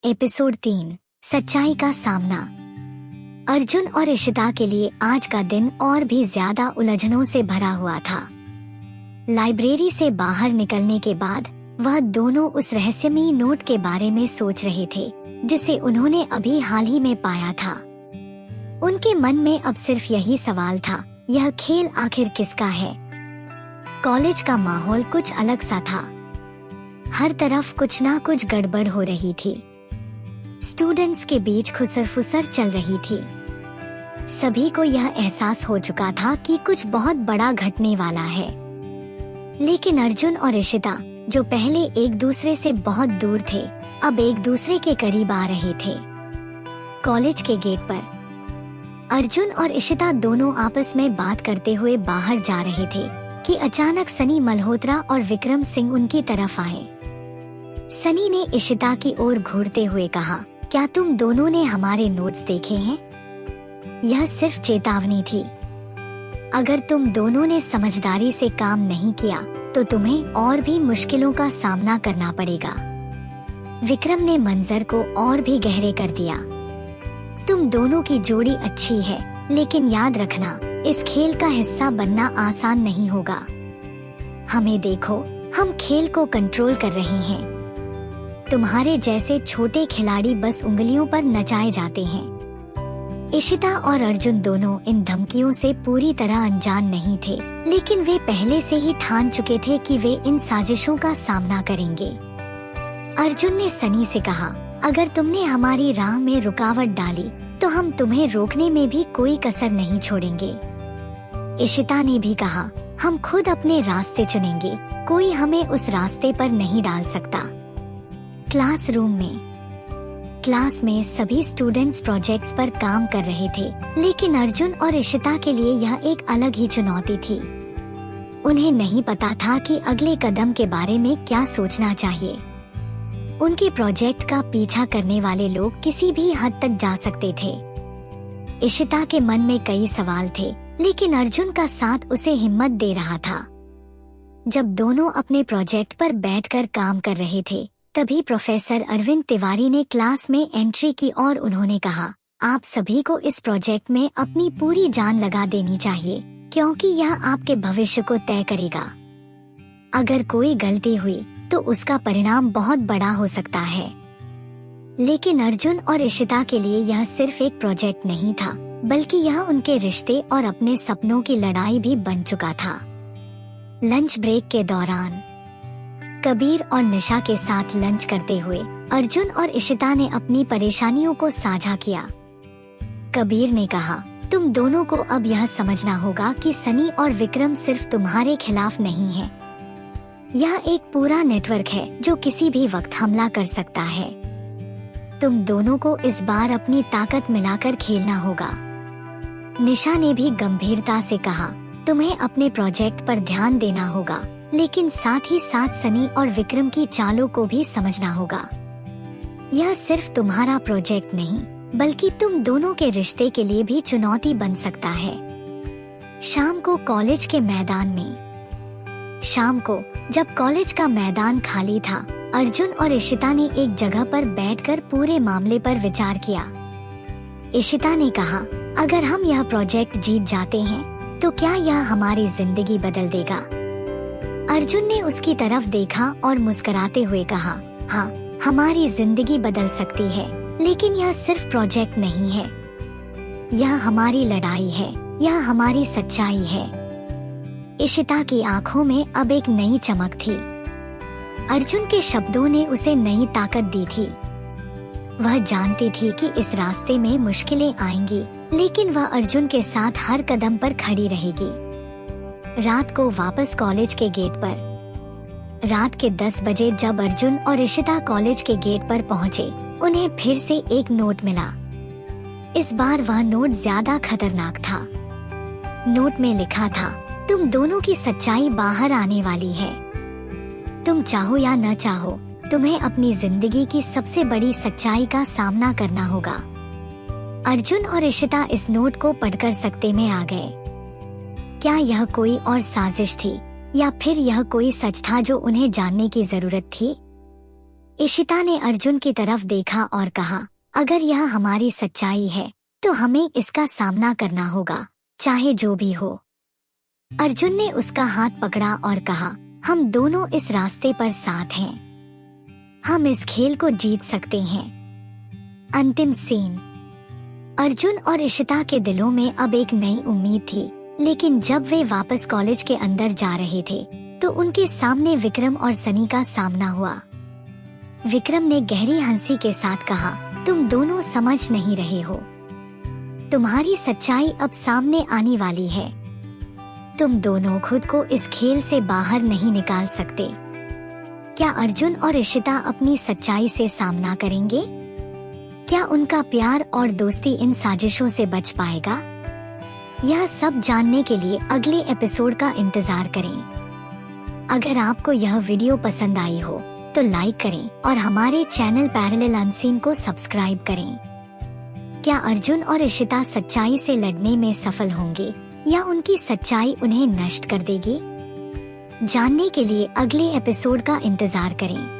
Episode 3 सच्चाई का सामना। अर्जुन और इशिता के लिए आज का दिन और भी ज्यादा उलझनों से भरा हुआ था। लाइब्रेरी से बाहर निकलने के बाद वह दोनों उस रहस्यमयी नोट के बारे में सोच रहे थे जिसे उन्होंने अभी हाल ही में पाया था। उनके मन में अब सिर्फ यही सवाल था, यह खेल आखिर किसका है। कॉलेज का माहौल कुछ अलग सा था। हर तरफ कुछ ना कुछ गड़बड़ हो रही थी। स्टूडेंट्स के बीच खुसर-फुसर चल रही थी। सभी को यह एहसास हो चुका था कि कुछ बहुत बड़ा घटने वाला है। लेकिन अर्जुन और इशिता, जो पहले एक दूसरे से बहुत दूर थे, अब एक दूसरे के करीब आ रहे थे। कॉलेज के गेट पर अर्जुन और इशिता दोनों आपस में बात करते हुए बाहर जा रहे थे कि अचानक सनी मल्होत्रा और विक्रम सिंह उनकी तरफ आए। सनी ने इशिता की ओर घूरते हुए कहा, क्या तुम दोनों ने हमारे नोट्स देखे हैं? यह सिर्फ चेतावनी थी। अगर तुम दोनों ने समझदारी से काम नहीं किया तो तुम्हें और भी मुश्किलों का सामना करना पड़ेगा। विक्रम ने मंजर को और भी गहरे कर दिया। तुम दोनों की जोड़ी अच्छी है, लेकिन याद रखना, इस खेल का हिस्सा बनना आसान नहीं होगा। हमें देखो, हम खेल को कंट्रोल कर रहे हैं। तुम्हारे जैसे छोटे खिलाड़ी बस उंगलियों पर नचाए जाते हैं। इशिता और अर्जुन दोनों इन धमकियों से पूरी तरह अनजान नहीं थे, लेकिन वे पहले से ही ठान चुके थे कि वे इन साजिशों का सामना करेंगे। अर्जुन ने सनी से कहा, अगर तुमने हमारी राह में रुकावट डाली तो हम तुम्हें रोकने में भी कोई कसर नहीं छोड़ेंगे। इशिता ने भी कहा, हम खुद अपने रास्ते चुनेंगे, कोई हमें उस रास्ते पर नहीं डाल सकता। क्लास में सभी स्टूडेंट्स प्रोजेक्ट्स पर काम कर रहे थे, लेकिन अर्जुन और इशिता के लिए यह एक अलग ही चुनौती थी। उन्हें नहीं पता था कि अगले कदम के बारे में क्या सोचना चाहिए। उनके प्रोजेक्ट का पीछा करने वाले लोग किसी भी हद तक जा सकते थे। इशिता के मन में कई सवाल थे, लेकिन अर्जुन का साथ उसे हिम्मत दे रहा था। जब दोनों अपने प्रोजेक्ट पर बैठकर काम कर रहे थे, तभी प्रोफेसर अरविंद तिवारी ने क्लास में एंट्री की और उन्होंने कहा, आप सभी को इस प्रोजेक्ट में अपनी पूरी जान लगा देनी चाहिए, क्योंकि यह आपके भविष्य को तय करेगा। अगर कोई गलती हुई तो उसका परिणाम बहुत बड़ा हो सकता है। लेकिन अर्जुन और इशिता के लिए यह सिर्फ एक प्रोजेक्ट नहीं था, बल्कि यह उनके रिश्ते और अपने सपनों की लड़ाई भी बन चुका था। लंच ब्रेक के दौरान कबीर और निशा के साथ लंच करते हुए अर्जुन और इशिता ने अपनी परेशानियों को साझा किया। कबीर ने कहा, तुम दोनों को अब यह समझना होगा कि सनी और विक्रम सिर्फ तुम्हारे खिलाफ नहीं है। यह एक पूरा नेटवर्क है जो किसी भी वक्त हमला कर सकता है। तुम दोनों को इस बार अपनी ताकत मिलाकर खेलना होगा। निशा ने भी गंभीरता से कहा, तुम्हें अपने प्रोजेक्ट पर ध्यान देना होगा, लेकिन साथ ही साथ सनी और विक्रम की चालों को भी समझना होगा। यह सिर्फ तुम्हारा प्रोजेक्ट नहीं, बल्कि तुम दोनों के रिश्ते के लिए भी चुनौती बन सकता है। शाम को कॉलेज के मैदान में जब कॉलेज का मैदान खाली था, अर्जुन और इशिता ने एक जगह पर बैठकर पूरे मामले पर विचार किया। इशिता ने कहा, अगर हम यह प्रोजेक्ट जीत जाते हैं तो क्या यह हमारी जिंदगी बदल देगा? अर्जुन ने उसकी तरफ देखा और मुस्कुराते हुए कहा, हाँ, हमारी जिंदगी बदल सकती है, लेकिन यह सिर्फ प्रोजेक्ट नहीं है। यह हमारी लड़ाई है, यह हमारी सच्चाई है। इशिता की आंखों में अब एक नई चमक थी। अर्जुन के शब्दों ने उसे नई ताकत दी थी। वह जानती थी कि इस रास्ते में मुश्किलें आएंगी, लेकिन वह अर्जुन के साथ हर कदम पर खड़ी रहेगी। रात को वापस कॉलेज के गेट पर रात के 10 बजे जब अर्जुन और इशिता कॉलेज के गेट पर पहुंचे, उन्हें फिर से एक नोट मिला। इस बार वह नोट ज्यादा खतरनाक था। नोट में लिखा था, तुम दोनों की सच्चाई बाहर आने वाली है। तुम चाहो या न चाहो, तुम्हें अपनी जिंदगी की सबसे बड़ी सच्चाई का सामना करना होगा। अर्जुन और इशिता इस नोट को पढ़कर सकते में आ गए। क्या यह कोई और साजिश थी, या फिर यह कोई सच था जो उन्हें जानने की जरूरत थी? इशिता ने अर्जुन की तरफ देखा और कहा, अगर यह हमारी सच्चाई है तो हमें इसका सामना करना होगा, चाहे जो भी हो। अर्जुन ने उसका हाथ पकड़ा और कहा, हम दोनों इस रास्ते पर साथ हैं। हम इस खेल को जीत सकते हैं। अंतिम सीन। अर्जुन और इशिता के दिलों में अब एक नई उम्मीद थी, लेकिन जब वे वापस कॉलेज के अंदर जा रहे थे तो उनके सामने विक्रम और सनी का सामना हुआ। विक्रम ने गहरी हंसी के साथ कहा, तुम दोनों समझ नहीं रहे हो। तुम्हारी सच्चाई अब सामने आने वाली है। तुम दोनों खुद को इस खेल से बाहर नहीं निकाल सकते। क्या अर्जुन और इशिता अपनी सच्चाई से सामना करेंगे? क्या उनका प्यार और दोस्ती इन साजिशों से बच पाएगा? यह सब जानने के लिए अगले एपिसोड का इंतजार करें। अगर आपको यह वीडियो पसंद आई हो तो लाइक करें और हमारे चैनल पैरेलल अनसीन को सब्सक्राइब करें। क्या अर्जुन और इशिता सच्चाई से लड़ने में सफल होंगे या उनकी सच्चाई उन्हें नष्ट कर देगी? जानने के लिए अगले एपिसोड का इंतजार करें।